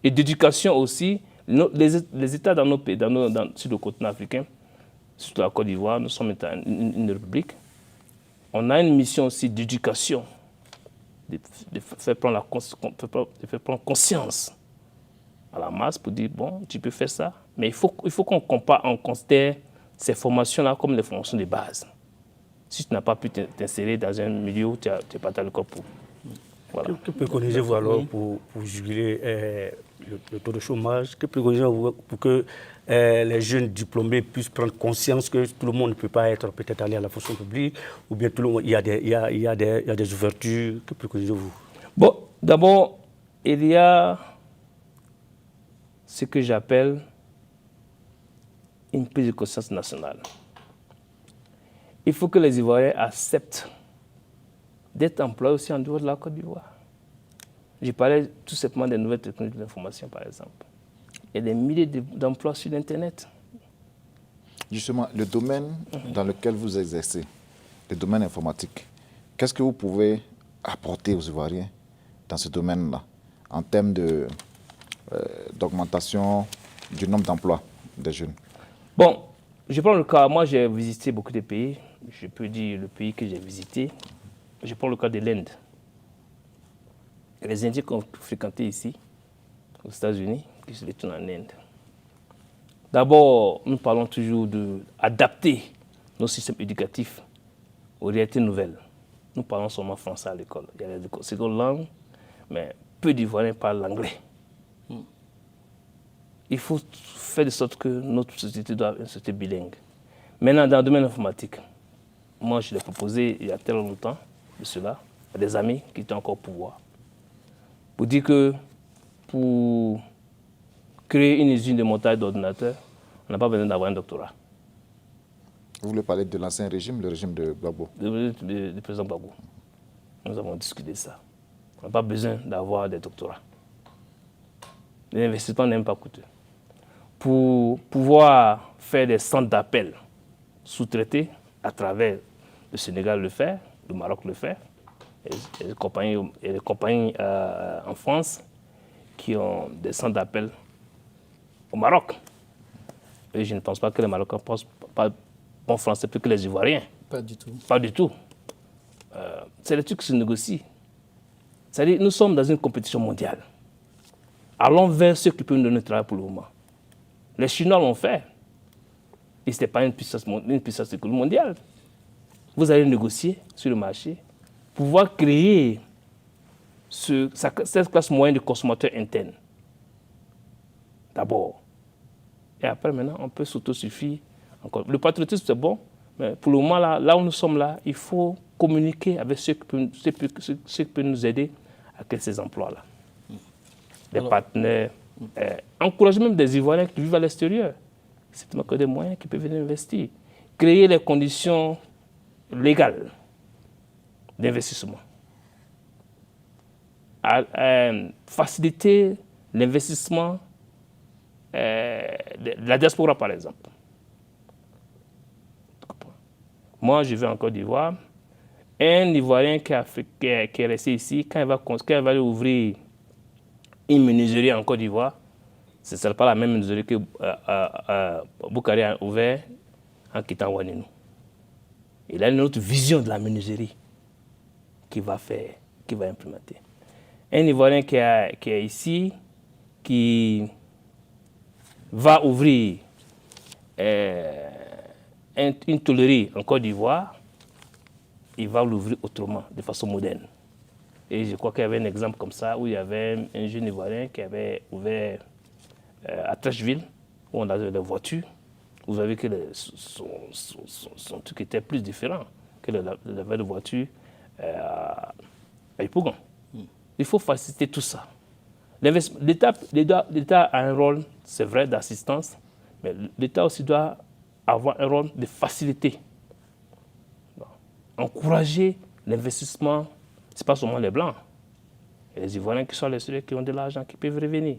Et d'éducation aussi. Les États dans nos pays, sur le continent africain, surtout la Côte d'Ivoire, nous sommes une république. On a une mission aussi d'éducation, de faire prendre conscience à la masse pour dire, bon, tu peux faire ça, mais il faut qu'on considère ces formations-là comme les formations de base. Si tu n'as pas pu t'insérer dans un milieu où tu n'es pas dans le corps pour. Voilà. Que préconisez-vous alors pour juguler le taux de chômage? Que préconisez-vous pour que les jeunes diplômés puissent prendre conscience que tout le monde ne peut pas être peut-être allé à la fonction publique, ou bien tout le monde, il y a des ouvertures? Que préconisez-vous? Bon, d'abord, il y a ce que j'appelle une prise de conscience nationale. Il faut que les Ivoiriens acceptent d'être employés aussi en dehors de la Côte d'Ivoire. Je parlais tout simplement des nouvelles technologies de l'information, par exemple. Il y a des milliers d'emplois sur Internet. Justement, le domaine dans lequel vous exercez, le domaine informatique, qu'est-ce que vous pouvez apporter aux Ivoiriens dans ce domaine-là, en termes d'augmentation du nombre d'emplois des jeunes? Bon, je prends le cas, moi j'ai visité beaucoup de pays, je peux dire le pays que j'ai visité. Je prends le cas de l'Inde. Les Indiens qui ont fréquenté ici, aux États-Unis, qui se retournent en Inde. D'abord, nous parlons toujours d'adapter nos systèmes éducatifs aux réalités nouvelles. Nous parlons seulement français à l'école. Il y a les secondes langues, mais peu d'Ivoiriens parlent l'anglais. Il faut faire de sorte que notre société doit être une société bilingue. Maintenant, dans le domaine informatique, moi je l'ai proposé il y a tellement longtemps de cela, à des amis qui étaient encore au pouvoir, pour dire que pour créer une usine de montage d'ordinateurs, on n'a pas besoin d'avoir un doctorat. Vous voulez parler de l'ancien régime, le régime de Gbagbo? Du président Gbagbo. Nous avons discuté de ça. On n'a pas besoin d'avoir des doctorats. L'investissement n'est même pas coûteux. Pour pouvoir faire des centres d'appel sous-traités à travers le Sénégal le fait, le Maroc le fait, et les compagnies en France qui ont des centres d'appel au Maroc. Et je ne pense pas que les Marocains pensent pas bon français plus que les Ivoiriens. Pas du tout. Pas du tout. C'est les trucs qui se négocient. C'est-à-dire nous sommes dans une compétition mondiale. Allons vers ceux qui peuvent nous donner le travail pour le moment. Les Chinois l'ont fait. Et ce n'est pas une puissance mondiale. Vous allez négocier sur le marché, pouvoir créer cette classe moyenne de consommateurs internes. D'abord. Et après, maintenant, on peut s'autosuffire encore. Le patriotisme, c'est bon, mais pour le moment, là où nous sommes là, il faut communiquer avec ceux qui peuvent nous aider à créer ces emplois-là. Des partenaires. Encourager même des Ivoiriens qui vivent à l'extérieur. C'est que des moyens qui peuvent venir investir. Créer les conditions légales d'investissement. Faciliter l'investissement de la diaspora, par exemple. Moi, je vais en Côte d'Ivoire. Un Ivoirien qui est resté ici, quand il va ouvrir une menuiserie en Côte d'Ivoire, ce ne sera pas la même menuiserie que Boukari a ouvert en quittant Ouadénou. Il a une autre vision de la menuiserie qu'il va implémenter. Un Ivoirien qui est ici, qui va ouvrir une tôlerie en Côte d'Ivoire, il va l'ouvrir autrement, de façon moderne. Et je crois qu'il y avait un exemple comme ça, où il y avait un jeune Ivoirien qui avait ouvert à Trècheville, où on avait des voitures. Vous avez que son truc était plus différent que la voiture à Yopougon. Il faut faciliter tout ça. L'État a un rôle, c'est vrai, d'assistance, mais l'État aussi doit avoir un rôle de faciliter. Encourager l'investissement, ce n'est pas seulement les Blancs. Il y a les Ivoiriens qui sont à l'extérieur, qui ont de l'argent, qui peuvent revenir.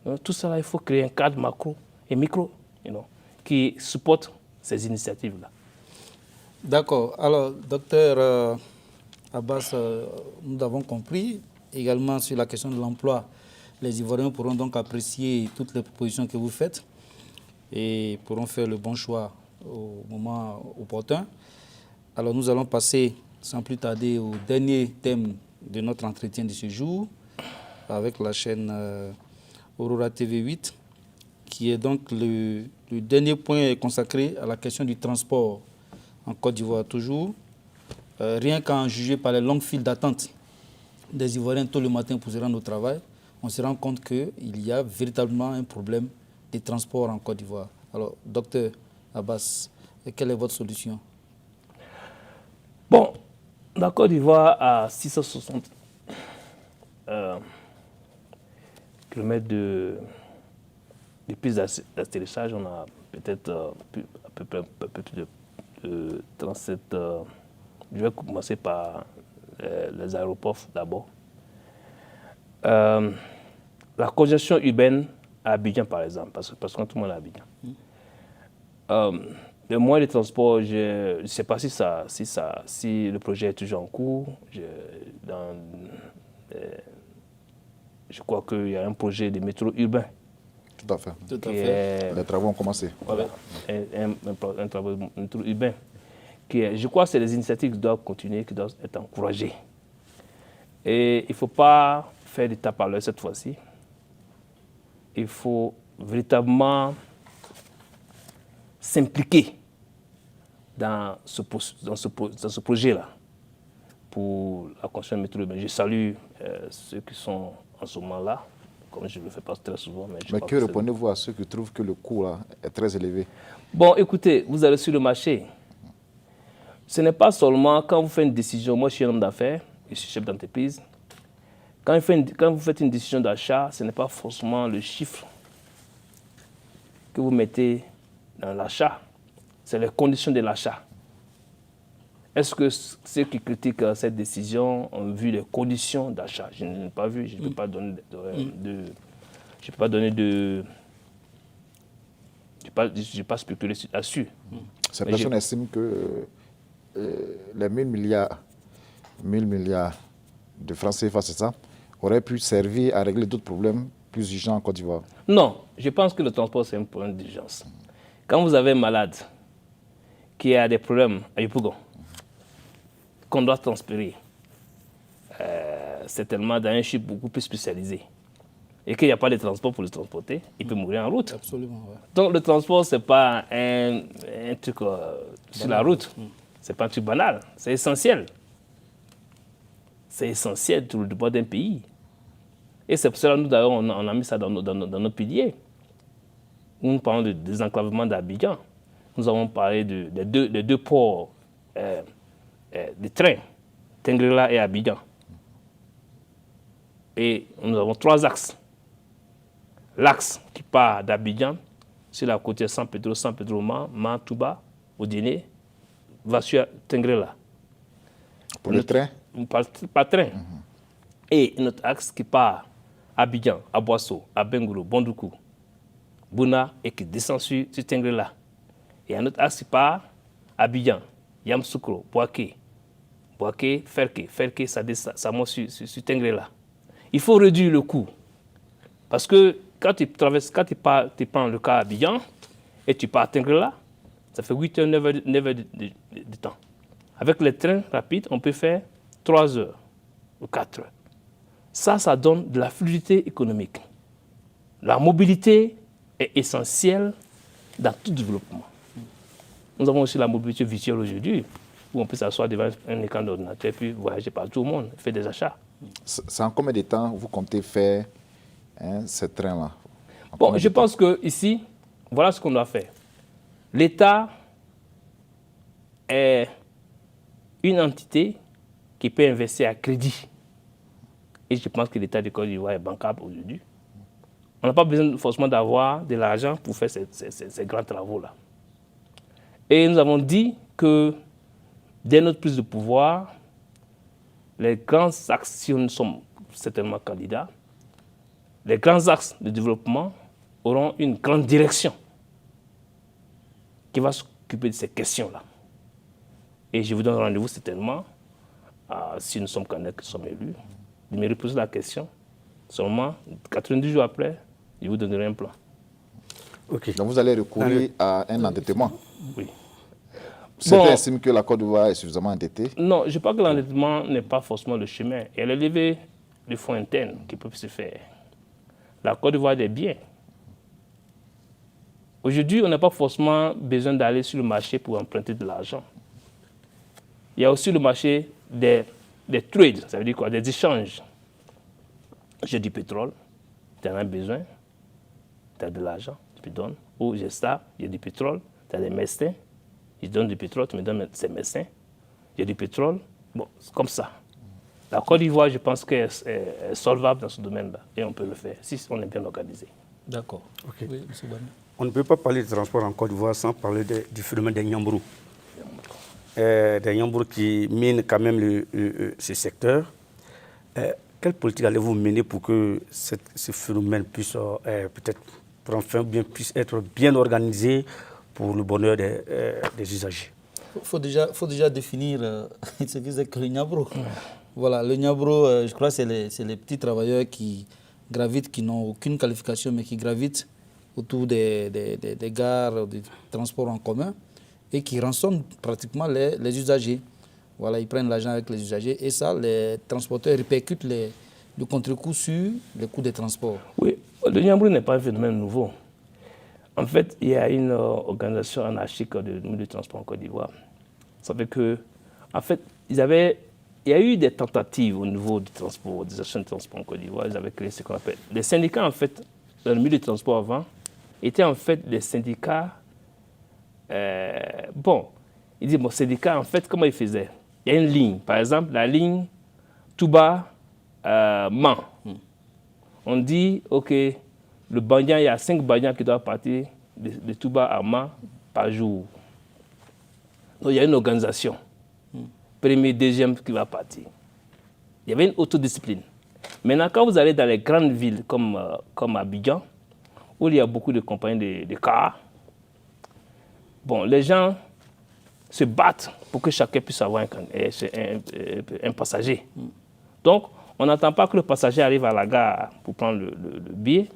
Donc, tout ça, il faut créer un cadre macro et micro qui supporte ces initiatives-là. D'accord. Alors, docteur Abbas, nous avons compris. Également sur la question de l'emploi, les Ivoiriens pourront donc apprécier toutes les propositions que vous faites et pourront faire le bon choix au moment opportun. Alors nous allons passer sans plus tarder au dernier thème de notre entretien de ce jour avec la chaîne Aurora TV 8 qui est donc le dernier point consacré à la question du transport en Côte d'Ivoire toujours. Rien qu'à en juger par les longues files d'attente des Ivoiriens tôt le matin pour se rendre au travail, on se rend compte qu'il y a véritablement un problème de transport en Côte d'Ivoire. Alors, docteur Abbas, quelle est votre solution? Bon, la Côte d'Ivoire a 660 km de pistes d'atterrissage. On a peut-être un peu plus de 37. Je vais commencer par les aéroports d'abord. La congestion urbaine à Abidjan, par exemple, parce que tout le monde est à Abidjan. Le moyen de transport, je ne sais pas si le projet est toujours en cours. Je crois qu'il y a un projet de métro urbain. Tout à fait. Les travaux ont commencé. Voilà, un travail de métro urbain. Je crois que c'est des initiatives qui doivent continuer, qui doivent être encouragées. Et il ne faut pas faire des tapes à l'œil cette fois-ci. Il faut véritablement s'impliquer dans ce projet-là pour la construction de métro urbain. Je salue ceux qui sont en ce moment-là, comme je ne le fais pas très souvent. Mais que répondez-vous à ceux qui trouvent que le coût là, est très élevé? Bon, écoutez, vous allez sur le marché. Ce n'est pas seulement quand vous faites une décision, moi je suis un homme d'affaires, je suis chef d'entreprise, quand vous faites une décision d'achat, ce n'est pas forcément le chiffre que vous mettez dans l'achat, c'est les conditions de l'achat. Est-ce que ceux qui critiquent cette décision ont vu les conditions d'achat? Je ne l'ai pas vu, je ne peux pas donner je peux pas donner de... Je n'ai pas spéculé là-dessus. Ces personnes estiment que les 1000 milliards de francs CFA, c'est ça, auraient pu servir à régler d'autres problèmes plus urgents en Côte d'Ivoire. Non, je pense que le transport, c'est un problème d'urgence. Quand vous avez un malade qu'il y a des problèmes à Yopougon, qu'on doit transférer certainement dans un chip beaucoup plus spécialisé, et qu'il n'y a pas de transport pour le transporter, il peut mourir en route. Absolument, ouais. Donc le transport, ce n'est pas un truc sur la route, ce n'est pas un truc banal, c'est essentiel. C'est essentiel pour le développement d'un pays. Et c'est pour cela que nous, d'ailleurs, on a mis ça dans nos piliers. Nous parlons de désenclavement d'Abidjan. Nous avons parlé des deux ports de train, Tengrela et Abidjan. Et nous avons 3 axes. L'axe qui part d'Abidjan, sur la côte San Pedro, Touba, Odiné, va sur Tengrela. Pour le train? Par train. Et notre axe qui part Abidjan, Aboasso, Abengourou, Bondoukou, Bouna, et qui descend sur Tengrela. Et un autre axe qui part Abidjan, Yamsoukro, Boaké, Ferké, ça monte sur Tengrela. Il faut réduire le coût. Parce que quand tu prends le cas Abidjan et tu pars à Tengrela, ça fait 8 heures, 9 heures de temps. Avec les trains rapides, on peut faire 3 heures ou 4 heures. Ça donne de la fluidité économique. La mobilité est essentielle dans tout développement. Nous avons aussi la mobilité virtuelle aujourd'hui, où on peut s'asseoir devant un écran d'ordinateur et puis voyager par tout le monde, faire des achats. C'est en combien de temps vous comptez faire ce train-là? Bon, je pense qu'ici, voilà ce qu'on doit faire. L'État est une entité qui peut investir à crédit. Et je pense que l'État de Côte d'Ivoire est bancable aujourd'hui. On n'a pas besoin forcément d'avoir de l'argent pour faire ces grands travaux-là. Et nous avons dit que dès notre prise de pouvoir, les grands axes, si nous sommes certainement candidats, les grands axes de développement auront une grande direction qui va s'occuper de ces questions-là. Et je vous donne rendez-vous certainement, si nous sommes candidats, que nous sommes élus, de me reposer la question. Seulement, 90 jours après, je vous donnerai un plan. Okay. Donc vous allez recourir à un endettement? Oui. Certains estiment que la Côte d'Ivoire est suffisamment endettée? Non, je pense que l'endettement n'est pas forcément le chemin. Il y a le levé de fonds internes qui peuvent se faire. La Côte d'Ivoire a des biens. Aujourd'hui, on n'a pas forcément besoin d'aller sur le marché pour emprunter de l'argent. Il y a aussi le marché des trades, ça veut dire quoi? Des échanges. J'ai du pétrole, tu en as besoin, tu as de l'argent, tu me donnes. Ou j'ai ça, j'ai du pétrole, tu as des mestins, je te donne du pétrole, tu me donnes ces mestins. J'ai du pétrole, bon, c'est comme ça. La Côte d'Ivoire, je pense qu'elle est solvable dans ce domaine-là, et on peut le faire, si on est bien organisé. D'accord. Okay. Oui, M. Bani. On ne peut pas parler de transport en Côte d'Ivoire sans parler du phénomène des Nyambrou. Des Nyambrou qui minent quand même ce secteur. Quelle politique allez-vous mener pour que ce phénomène puisse peut-être prendre fin, puisse être bien organisé pour le bonheur des usagers? Il faut déjà définir ce que c'est que le Nyabro. Voilà, le Nyabro, je crois que c'est les petits travailleurs qui gravitent, qui n'ont aucune qualification, mais qui gravitent autour des gares, des transports en commun et qui rançonnent pratiquement les usagers. Voilà, ils prennent l'argent avec les usagers et ça, les transporteurs répercutent le contre-coup sur le coût des transports. Oui, le Nyambrou n'est pas un phénomène nouveau. En fait, il y a une organisation anarchique de transport en Côte d'Ivoire. Ça fait que, en fait, il y a eu des tentatives au niveau du transport, des actions de transport en Côte d'Ivoire. Ils avaient créé ce qu'on appelle. Les syndicats, en fait, dans le milieu du transport avant, étaient en fait des syndicats. Ils disent, syndicats, en fait, comment ils faisaient? Il y a une ligne, par exemple, la ligne Touba-Man. On dit, OK, le Bandian, il y a 5 Bandians qui doivent partir de Touba à Man par jour. Donc, il y a une organisation. Premier, deuxième qui va partir. Il y avait une autodiscipline. Maintenant, quand vous allez dans les grandes villes comme Abidjan, où il y a beaucoup de compagnies de cars, les gens se battent pour que chacun puisse avoir un passager. Donc, on n'attend pas que le passager arrive à la gare pour prendre le billet.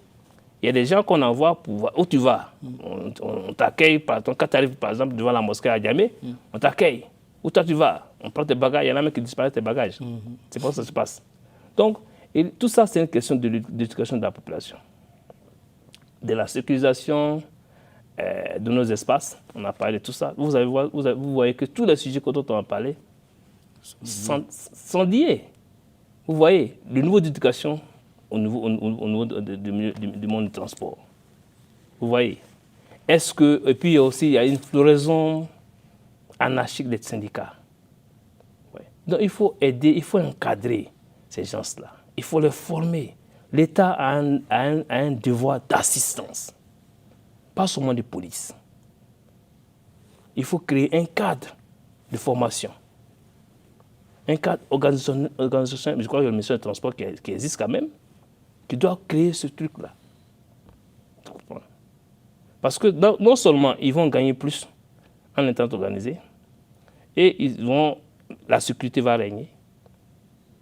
Il y a des gens qu'on envoie pour voir où tu vas. On t'accueille, quand tu arrives par exemple devant la mosquée à Djamé, on t'accueille. Où toi tu vas? On prend tes bagages, il y en a même qui disparaissent tes bagages. C'est pas ça que ça se passe. Donc, tout ça, c'est une question d'éducation de la population. De la sécurisation de nos espaces, on a parlé de tout ça. Vous voyez que tous les sujets dont on a parlé sont liés. Vous voyez, le niveau d'éducation au niveau du monde du transport. Vous voyez. Est-ce que, et puis aussi, il y a une floraison anarchique des syndicats. Ouais. Donc il faut aider, il faut encadrer ces gens-là. Il faut les former. L'État a un devoir d'assistance, pas seulement de police. Il faut créer un cadre de formation. Un cadre organisationnel, je crois que le ministère du Transport qui existe quand même, qui doit créer ce truc-là. Parce que non seulement ils vont gagner plus en étant organisés, et la sécurité va régner,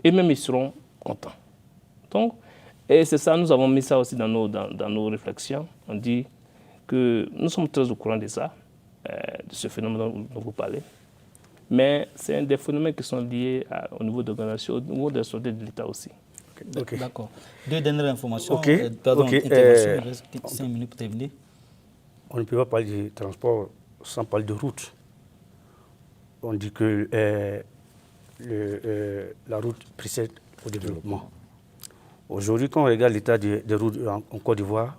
et même ils seront contents. Donc, et c'est ça, nous avons mis ça aussi dans nos réflexions. On dit que nous sommes très au courant de ça, de ce phénomène dont vous parlez. Mais c'est un des phénomènes qui sont liés au niveau de l'organisation, au niveau de la société de l'État aussi. Okay. D'accord. Deux dernières informations. Intervention, il reste 5 minutes pour terminer. On ne peut pas parler du transport sans parler de route. On dit que la route précède au développement. Aujourd'hui, quand on regarde l'état des routes en Côte d'Ivoire,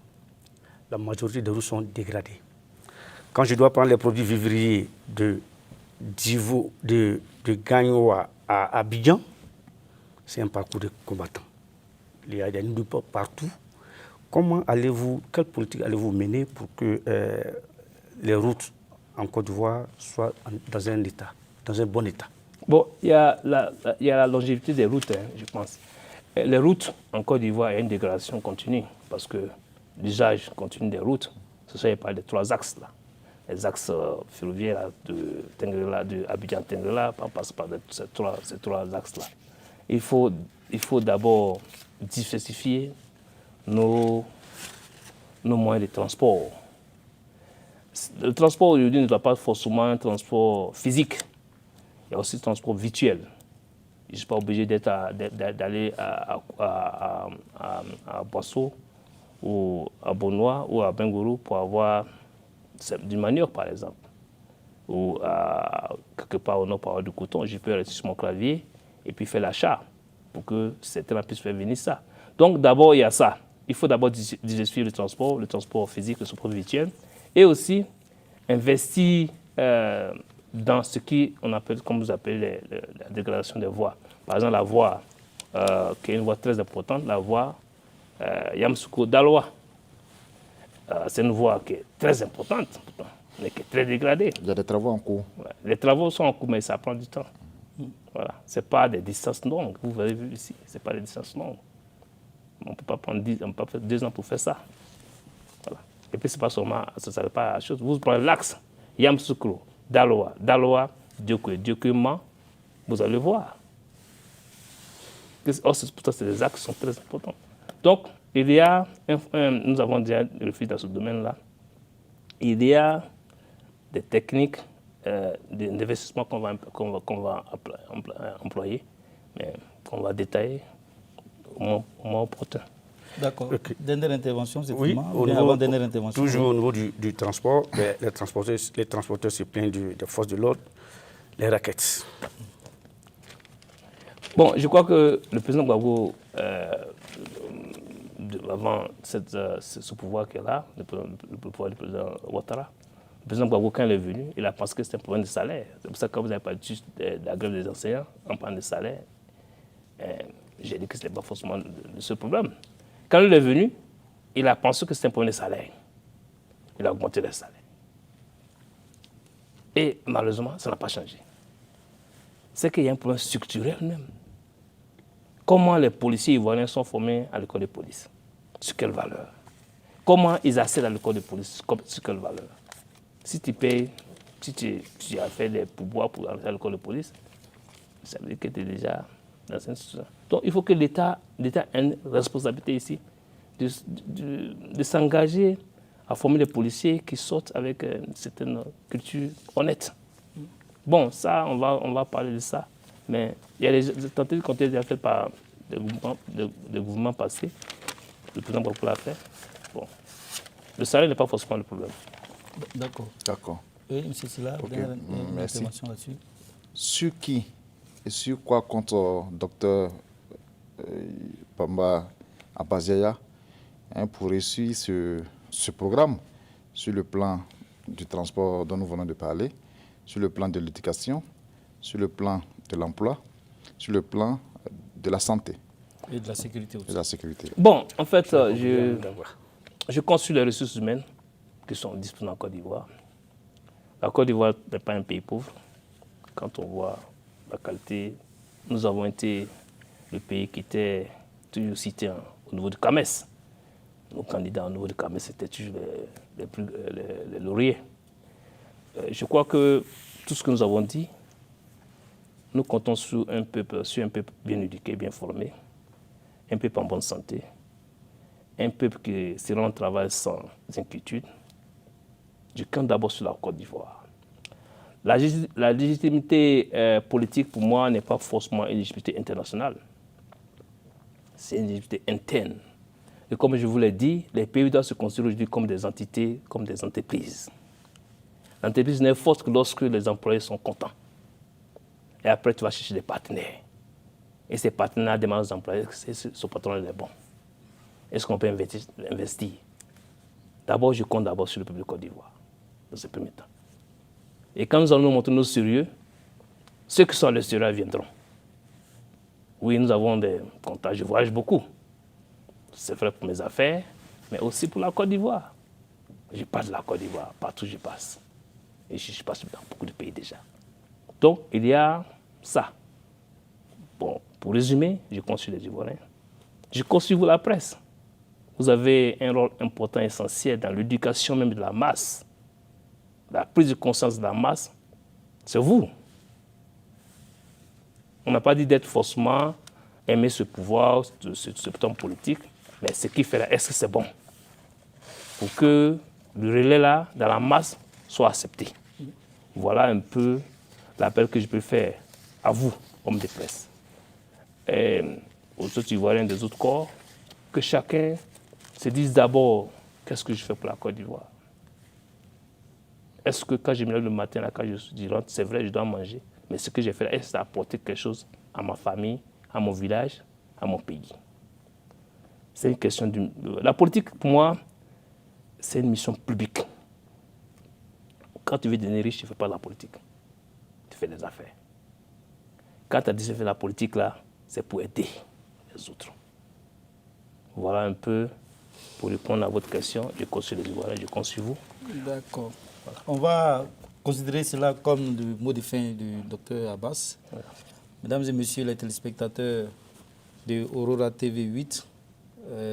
la majorité des routes sont dégradées. Quand je dois prendre les produits vivriers de Gagno à Abidjan, c'est un parcours de combattants. Il y a des nids partout. Quelle politique allez-vous mener pour que les routes en Côte d'Ivoire soient dans un bon état? Bon, il y a la longévité des routes, je pense. Les routes en Côte d'Ivoire, il y a une dégradation continue parce que l'usage continu des routes, ce sont par les 3 axes là. Les axes ferroviaires de Abidjan-Tengrela, on passe par ces trois axes-là. Il faut d'abord diversifier nos moyens de transport. Le transport aujourd'hui ne doit pas forcément un transport physique. Il y a aussi le transport virtuel. Je ne suis pas obligé d'aller à Boisseau ou à Bonois ou à Bengourou pour avoir du manioc, par exemple. Ou quelque part au nord, pour avoir du coton, je peux rester sur mon clavier et puis faire l'achat pour que certains puissent faire venir ça. Donc d'abord, il y a ça. Il faut d'abord diversifier le transport physique, le transport virtuel, et aussi investir dans ce qu'on appelle, comme vous appelez, la dégradation des voies. Par exemple, la voie, qui est une voie très importante, la voie Yamoussoukro-Daloa. C'est une voie qui est très importante, mais qui est très dégradée. Il y a des travaux en cours. Ouais. Les travaux sont en cours, mais ça prend du temps. Voilà. Ce n'est pas des distances longues. Vous avez vu ici, ce n'est pas des distances longues. On ne peut pas prendre 2 ans pour faire ça. Voilà. Et puis, c'est pas seulement, ça ne pas à la chose. Vous prenez l'axe Yamoussoukro, Daloa, Diokuman, vous allez voir. Pourtant, c'est des axes qui sont très importants. Donc, nous avons déjà réfléchi dans ce domaine-là. Il y a des techniques d'investissement qu'on va employer, mais qu'on va détailler au moins opportun. D'accord. Okay. Dernière intervention, c'est oui, dernière intervention. Toujours au niveau du transport, les transporteurs se plaignent des forces de l'ordre, les raquettes. Bon, je crois que le président Gbagbo, avant ce pouvoir qu'il a, le pouvoir du président Ouattara, le président Gbagbo, quand il est venu, il a pensé que c'était un problème de salaire. C'est pour ça que quand vous n'avez pas juste de la grève des enseignants, en parlant de salaire, j'ai dit que ce n'était pas forcément ce problème. Quand il est venu, il a pensé que c'était un problème de salaire. Il a augmenté les salaires. Et malheureusement, ça n'a pas changé. C'est qu'il y a un problème structurel même. Comment les policiers ivoiriens sont formés à l'école de police? Sur quelle valeur? Comment ils accèdent à l'école de police? Sur quelle valeur? Si tu payes, si tu as fait des pourboires pour entrer à l'école de police, ça veut dire que tu es déjà dans une situation. Donc il faut que l'État ait une responsabilité ici de s'engager à former des policiers qui sortent avec une certaine culture honnête. Bon, ça, on va parler de ça. Mais il y a des tentatives qui ont été faites par des gouvernements passés. Le président Gbagbo l'a fait. Bon. Le salaire n'est pas forcément le problème. D'accord. D'accord. Oui, M. Silla, Ok, une merci. intervention là-dessus. Sur qui et sur quoi compte docteur Bamba Abaziaya pour réussir ce programme sur le plan du transport dont nous venons de parler, sur le plan de l'éducation, sur le plan de l'emploi, sur le plan de la santé. Et de la sécurité aussi. Et de la sécurité. Bon, en fait, je consulte les ressources humaines qui sont disponibles en Côte d'Ivoire. La Côte d'Ivoire n'est pas un pays pauvre. Quand on voit la qualité, nous avons été le pays qui était toujours cité au niveau du CAMES. Nos candidats au niveau du CAMES étaient toujours les lauriers. Je crois que tout ce que nous avons dit, nous comptons sur un peuple bien éduqué, bien formé, un peuple en bonne santé, un peuple qui se rend au travail sans inquiétude. Je compte d'abord sur la Côte d'Ivoire. La légitimité politique, pour moi, n'est pas forcément une légitimité internationale. C'est une légitimité interne. Et comme je vous l'ai dit, les pays doivent se construire aujourd'hui comme des entités, comme des entreprises. L'entreprise n'est forte que lorsque les employés sont contents. Et après, tu vas chercher des partenaires. Et ces partenaires demandent aux employés que ce patron est bon. Est-ce qu'on peut investir? D'abord, je compte d'abord sur le peuple de Côte d'Ivoire, dans ce premier temps. Et quand nous allons nous montrer nos sérieux, ceux qui sont les sérieux viendront. Oui, nous avons des contacts, je voyage beaucoup. C'est vrai pour mes affaires, mais aussi pour la Côte d'Ivoire. Je passe de la Côte d'Ivoire, partout où je passe. Et je passe dans beaucoup de pays déjà. Donc, il y a ça. Bon, pour résumer, je compte sur les Ivoiriens. Je compte sur vous, la presse. Vous avez un rôle important, essentiel dans l'éducation même de la masse. La prise de conscience de la masse, c'est vous. On n'a pas dit d'être forcément aimer ce pouvoir, ce homme politique, mais ce qui fait là, est-ce que c'est bon? Pour que le relais là, dans la masse, soit accepté. Voilà un peu l'appel que je peux faire à vous, hommes de presse, et aux autres Ivoiriens des autres corps, que chacun se dise d'abord, qu'est-ce que je fais pour la Côte d'Ivoire? Est-ce que quand je me lève le matin, là, quand je rentre, c'est vrai, je dois manger, mais ce que j'ai fait là, est-ce que ça a apporté quelque chose à ma famille, à mon village, à mon pays? C'est une question de... La politique, pour moi, c'est une mission publique. Quand tu veux devenir riche, tu ne fais pas de la politique. Tu fais des affaires. Quand tu as décidé de faire la politique, là, c'est pour aider les autres. Voilà un peu pour répondre à votre question. Je compte sur les Ivoiriens, je compte sur vous. D'accord. Voilà. On va considérer cela comme le mot de fin du docteur Abbas. Voilà. Mesdames et messieurs les téléspectateurs de Aurora TV 8,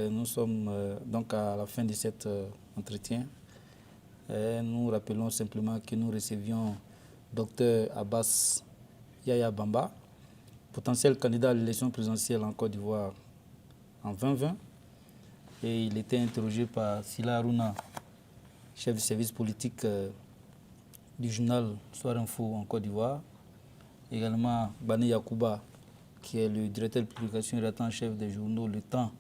nous sommes donc à la fin de cet entretien. Nous rappelons simplement que nous recevions Dr Abbas Yaya Bamba, potentiel candidat à l'élection présidentielle en Côte d'Ivoire en 2020. Et il était interrogé par Silla Aruna, chef du service politique du journal Soir Info en Côte d'Ivoire. Également Bani Yakouba, qui est le directeur de publication et rédacteur en chef des journaux Le Temps,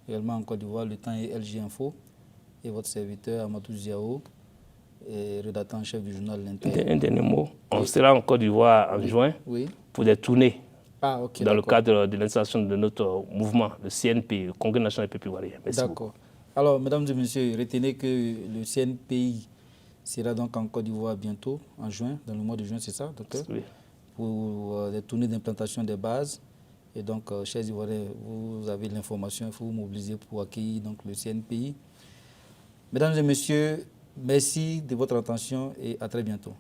également en Côte d'Ivoire, Le Temps et LG Info. Et votre serviteur Amadou Ziao, rédacteur en chef du journal L'Inter. Un dernier mot. On sera en Côte d'Ivoire en juin pour des tournées. Dans le cadre de l'installation de notre mouvement, le CNP, le Congrès national des peuples ivoiriens. D'accord. Alors, mesdames et messieurs, retenez que le CNPI sera donc en Côte d'Ivoire bientôt, en juin, dans le mois de juin, c'est ça, docteur? Oui. Pour des tournées d'implantation des bases. Et donc, chers Ivoiriens, vous avez l'information, il faut vous mobiliser pour accueillir donc, le CNPI. Mesdames et messieurs, merci de votre attention et à très bientôt.